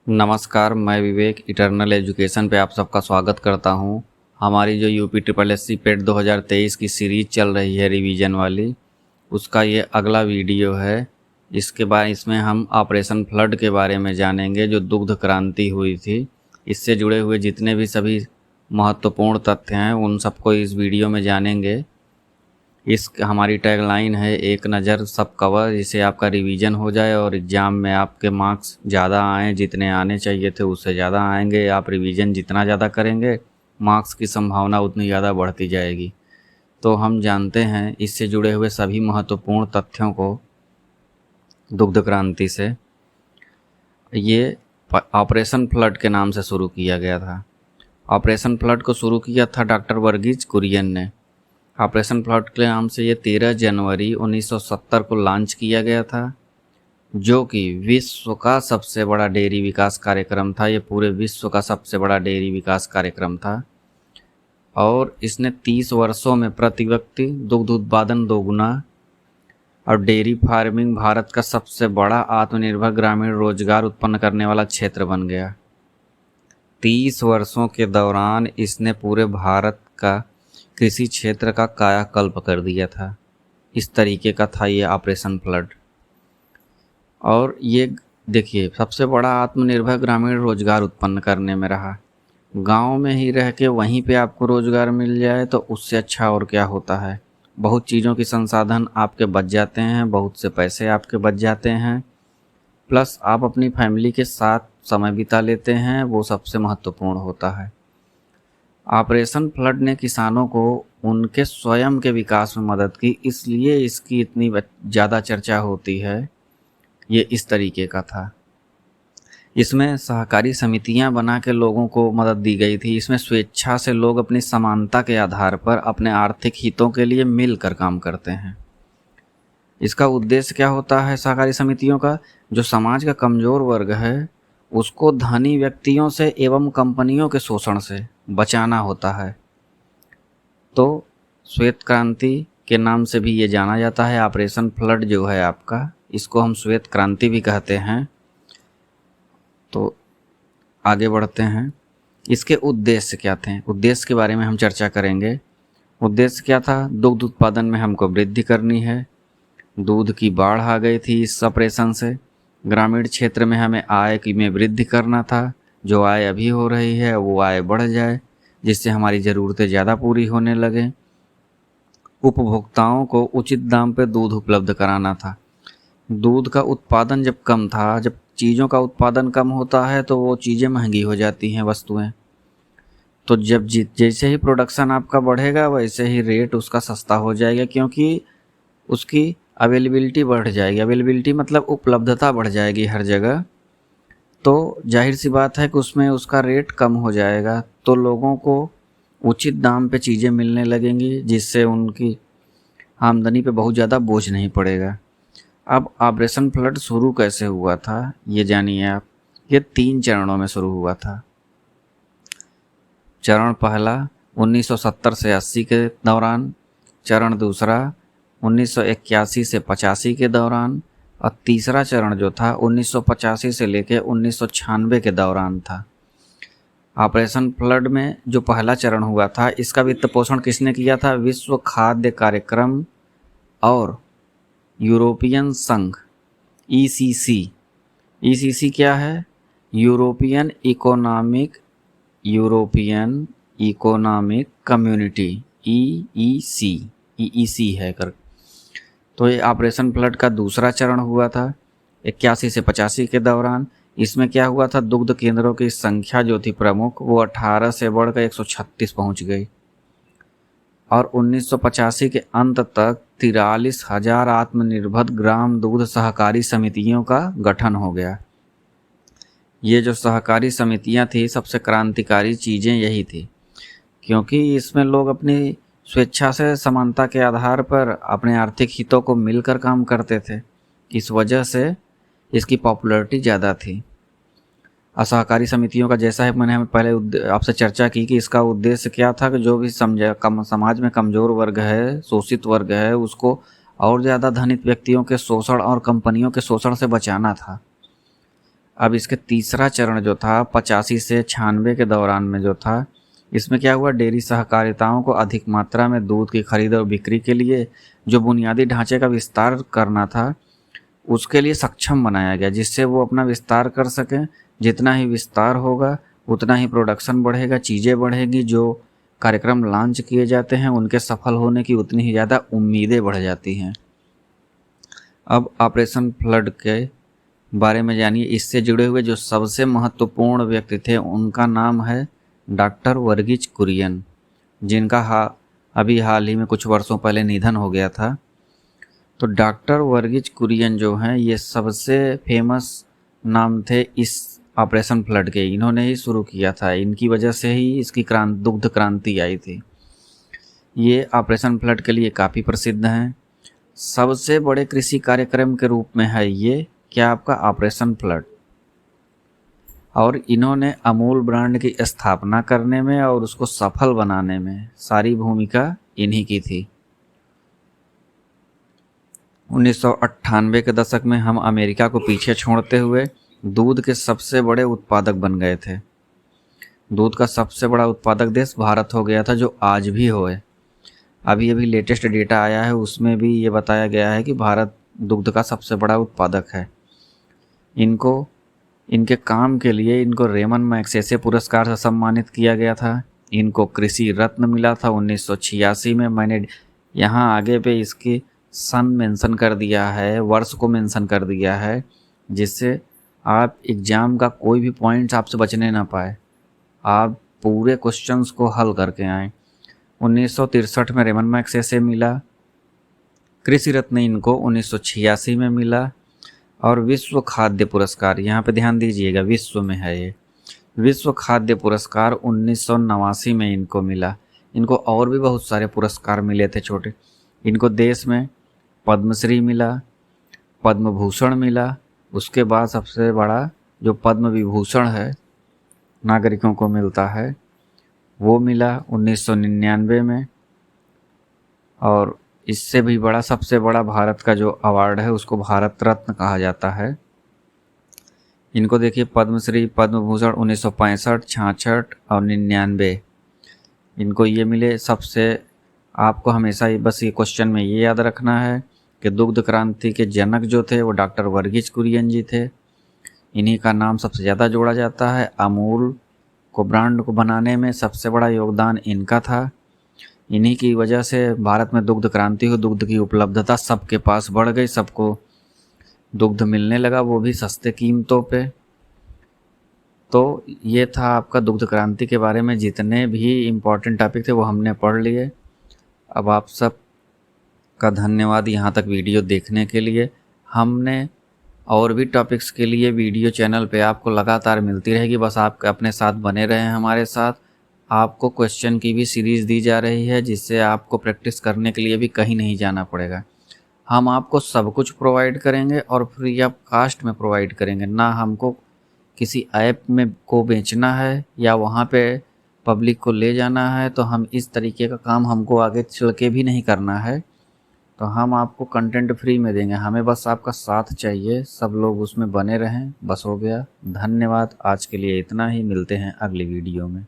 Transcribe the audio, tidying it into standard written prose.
नमस्कार, मैं विवेक eternal education पे आप सबका स्वागत करता हूं। हमारी जो यूपी ट्रिपल एस सी पेट 2023 की सीरीज़ चल रही है रिवीजन वाली, उसका ये अगला वीडियो है। इसमें हम ऑपरेशन फ्लड के बारे में जानेंगे, जो दुग्ध क्रांति हुई थी। इससे जुड़े हुए जितने भी सभी महत्वपूर्ण तथ्य हैं उन सबको इस वीडियो में जानेंगे। हमारी टैगलाइन है, एक नज़र सब कवर, जिससे आपका रिवीजन हो जाए और एग्ज़ाम में आपके मार्क्स ज़्यादा आएँ। जितने आने चाहिए थे उससे ज़्यादा आएंगे। आप रिवीजन जितना ज़्यादा करेंगे, मार्क्स की संभावना उतनी ज़्यादा बढ़ती जाएगी। तो हम जानते हैं इससे जुड़े हुए सभी महत्वपूर्ण तथ्यों को दुग्ध क्रांति से। ये ऑपरेशन फ्लड के नाम से शुरू किया गया था। ऑपरेशन फ्लड को शुरू किया था डॉक्टर वर्गीज कुरियन ने। ऑपरेशन फ्लड के नाम से ये 13 जनवरी 1970 को लॉन्च किया गया था, जो कि विश्व का सबसे बड़ा डेयरी विकास कार्यक्रम था। ये पूरे विश्व का सबसे बड़ा डेयरी विकास कार्यक्रम था और इसने 30 वर्षों में प्रति व्यक्ति दुग्ध उत्पादन दोगुना और डेयरी फार्मिंग भारत का सबसे बड़ा आत्मनिर्भर ग्रामीण रोजगार उत्पन्न करने वाला क्षेत्र बन गया। 30 वर्षों के दौरान इसने पूरे भारत का कृषि क्षेत्र का कायाकल्प कर दिया था। इस तरीके का था ये ऑपरेशन फ्लड। और ये देखिए, सबसे बड़ा आत्मनिर्भर ग्रामीण रोजगार उत्पन्न करने में रहा। गांव में ही रह के वहीं पे आपको रोजगार मिल जाए तो उससे अच्छा और क्या होता है। बहुत चीज़ों की संसाधन आपके बच जाते हैं, बहुत से पैसे आपके बच जाते हैं, प्लस आप अपनी फैमिली के साथ समय बिता लेते हैं, वो सबसे महत्वपूर्ण होता है। ऑपरेशन फ्लड ने किसानों को उनके स्वयं के विकास में मदद की, इसलिए इसकी इतनी ज़्यादा चर्चा होती है। ये इस तरीके का था। इसमें सहकारी समितियां बना के लोगों को मदद दी गई थी। इसमें स्वेच्छा से लोग अपनी समानता के आधार पर अपने आर्थिक हितों के लिए मिलकर काम करते हैं। इसका उद्देश्य क्या होता है सहकारी समितियों का? जो समाज का कमज़ोर वर्ग है उसको धनी व्यक्तियों से एवं कंपनियों के शोषण से बचाना होता है। तो श्वेत क्रांति के नाम से भी ये जाना जाता है। ऑपरेशन फ्लड जो है आपका, इसको हम श्वेत क्रांति भी कहते हैं। तो आगे बढ़ते हैं। इसके उद्देश्य क्या थे? उद्देश्य के बारे में हम चर्चा करेंगे। उद्देश्य क्या था? दुग्ध उत्पादन में हमको वृद्धि करनी है। दूध की बाढ़ आ गई थी इस ऑपरेशन से। ग्रामीण क्षेत्र में हमें आय की में वृद्धि करना था। जो आय अभी हो रही है वो आय बढ़ जाए, जिससे हमारी ज़रूरतें ज़्यादा पूरी होने लगें। उपभोक्ताओं को उचित दाम पर दूध उपलब्ध कराना था। दूध का उत्पादन जब कम था, जब चीज़ों का उत्पादन कम होता है तो वो चीज़ें महंगी हो जाती हैं, वस्तुएं। तो जब जैसे ही प्रोडक्शन आपका बढ़ेगा वैसे ही रेट उसका सस्ता हो जाएगा, क्योंकि उसकी अवेलेबिलिटी बढ़ जाएगी। अवेलेबिलिटी मतलब उपलब्धता बढ़ जाएगी हर जगह। तो जाहिर सी बात है कि उसमें उसका रेट कम हो जाएगा, तो लोगों को उचित दाम पे चीज़ें मिलने लगेंगी, जिससे उनकी आमदनी पे बहुत ज़्यादा बोझ नहीं पड़ेगा। अब ऑपरेशन फ्लड शुरू कैसे हुआ था ये जानिए आप। ये 3 चरणों में शुरू हुआ था। चरण पहला 1970 से 80 के दौरान, चरण दूसरा 1981 से 85 के दौरान, और तीसरा चरण जो था 1985 से लेकर 1996 के दौरान था। ऑपरेशन फ्लड में जो पहला चरण हुआ था, इसका वित्त पोषण किसने किया था? विश्व खाद्य कार्यक्रम और यूरोपियन संघ, ईसीसी। ईसीसी क्या है? European economic community, EEC. EEC है कर। तो ये ऑपरेशन फ्लड का दूसरा चरण हुआ था 81 से 85 के दौरान। इसमें क्या हुआ था? दुग्ध केंद्रों की संख्या जो थी प्रमुख, वो 18 से बढ़कर 136 पहुंच गई और 1985 के अंत तक 43,000 आत्मनिर्भर ग्राम दूध सहकारी समितियों का गठन हो गया। ये जो सहकारी समितियां थी, सबसे क्रांतिकारी चीज़ें यही थी, क्योंकि इसमें लोग अपनी स्वेच्छा से समानता के आधार पर अपने आर्थिक हितों को मिलकर काम करते थे। इस वजह से इसकी पॉपुलैरिटी ज़्यादा थी। असहकारी समितियों का, जैसा है मैंने पहले आपसे चर्चा की कि इसका उद्देश्य क्या था कि जो भी समाज में कमज़ोर वर्ग है, शोषित वर्ग है, उसको और ज़्यादा धनिक व्यक्तियों के शोषण और कंपनियों के शोषण से बचाना था। अब इसके तीसरा चरण जो था 85 से 96 के दौरान में जो था, इसमें क्या हुआ, डेयरी सहकारिताओं को अधिक मात्रा में दूध की खरीद और बिक्री के लिए जो बुनियादी ढांचे का विस्तार करना था उसके लिए सक्षम बनाया गया, जिससे वो अपना विस्तार कर सकें। जितना ही विस्तार होगा उतना ही प्रोडक्शन बढ़ेगा, चीज़ें बढ़ेगी, जो कार्यक्रम लॉन्च किए जाते हैं उनके सफल होने की उतनी ही ज़्यादा उम्मीदें बढ़ जाती हैं। अब ऑपरेशन फ्लड के बारे में जानिए। इससे जुड़े हुए जो सबसे महत्वपूर्ण व्यक्ति थे उनका नाम है डॉक्टर वर्गीज कुरियन, जिनका अभी हाल ही में कुछ वर्षों पहले निधन हो गया था। तो डॉक्टर वर्गीज कुरियन जो हैं ये सबसे फेमस नाम थे इस ऑपरेशन फ्लड के। इन्होंने ही शुरू किया था, इनकी वजह से ही इसकी दुग्ध क्रांति आई थी। ये ऑपरेशन फ्लड के लिए काफ़ी प्रसिद्ध हैं। सबसे बड़े कृषि कार्यक्रम के रूप में है ये क्या आपका ऑपरेशन फ्लड, और इन्होंने अमूल ब्रांड की स्थापना करने में और उसको सफल बनाने में सारी भूमिका इन्हीं की थी। 1998 के दशक में हम अमेरिका को पीछे छोड़ते हुए दूध के सबसे बड़े उत्पादक बन गए थे। दूध का सबसे बड़ा उत्पादक देश भारत हो गया था, जो आज भी है। अभी लेटेस्ट डेटा आया है, उसमें भी ये बताया गया है कि भारत दुग्ध का सबसे बड़ा उत्पादक है। इनके काम के लिए इनको रेमन मैग्सेसे पुरस्कार से सम्मानित किया गया था। इनको कृषि रत्न मिला था 1986 में। मैंने यहाँ आगे पे इसकी सन मेंशन कर दिया है, वर्ष को मेंशन कर दिया है, जिससे आप एग्ज़ाम का कोई भी पॉइंट्स आपसे बचने ना पाए, आप पूरे क्वेश्चंस को हल करके आएँ। 1963 में रेमन मैग्सेसे मिला। कृषि रत्न इनको 1986 में मिला। और विश्व खाद्य पुरस्कार, यहाँ पे ध्यान दीजिएगा, विश्व में है ये, विश्व खाद्य पुरस्कार 1989 में इनको मिला। इनको और भी बहुत सारे पुरस्कार मिले थे छोटे। इनको देश में पद्मश्री मिला, पद्म भूषण मिला, उसके बाद सबसे बड़ा जो पद्म विभूषण है नागरिकों को मिलता है वो मिला 1999 में। और इससे भी बड़ा, सबसे बड़ा भारत का जो अवार्ड है उसको भारत रत्न कहा जाता है। इनको देखिए, पद्मश्री, पद्म भूषण 1965, 66 और 99 इनको ये मिले। सबसे आपको हमेशा बस ये क्वेश्चन में ये याद रखना है कि दुग्ध क्रांति के जनक जो थे वो डॉक्टर वर्गीज कुरियन जी थे। इन्हीं का नाम सबसे ज़्यादा जोड़ा जाता है। अमूल को ब्रांड को बनाने में सबसे बड़ा योगदान इनका था। इन्हीं की वजह से भारत में दुग्ध क्रांति हुई, दुग्ध की उपलब्धता सबके पास बढ़ गई, सबको दुग्ध मिलने लगा, वो भी सस्ते कीमतों पे। तो ये था आपका दुग्ध क्रांति के बारे में जितने भी इम्पोर्टेंट टॉपिक थे वो हमने पढ़ लिए। अब आप सब का धन्यवाद यहाँ तक वीडियो देखने के लिए। हमने और भी टॉपिक्स के लिए वीडियो चैनल पे आपको लगातार मिलती रहेगी, बस आप अपने साथ बने रहें हमारे साथ। आपको क्वेश्चन की भी सीरीज़ दी जा रही है, जिससे आपको प्रैक्टिस करने के लिए भी कहीं नहीं जाना पड़ेगा। हम आपको सब कुछ प्रोवाइड करेंगे और फ्री ऑफ कास्ट में प्रोवाइड करेंगे। ना हमको किसी ऐप में को बेचना है या वहाँ पे पब्लिक को ले जाना है, तो हम इस तरीके का काम हमको आगे चल के भी नहीं करना है। तो हम आपको कंटेंट फ्री में देंगे, हमें बस आपका साथ चाहिए। सब लोग उसमें बने रहें, बस हो गया। धन्यवाद, आज के लिए इतना ही। मिलते हैं अगली वीडियो में।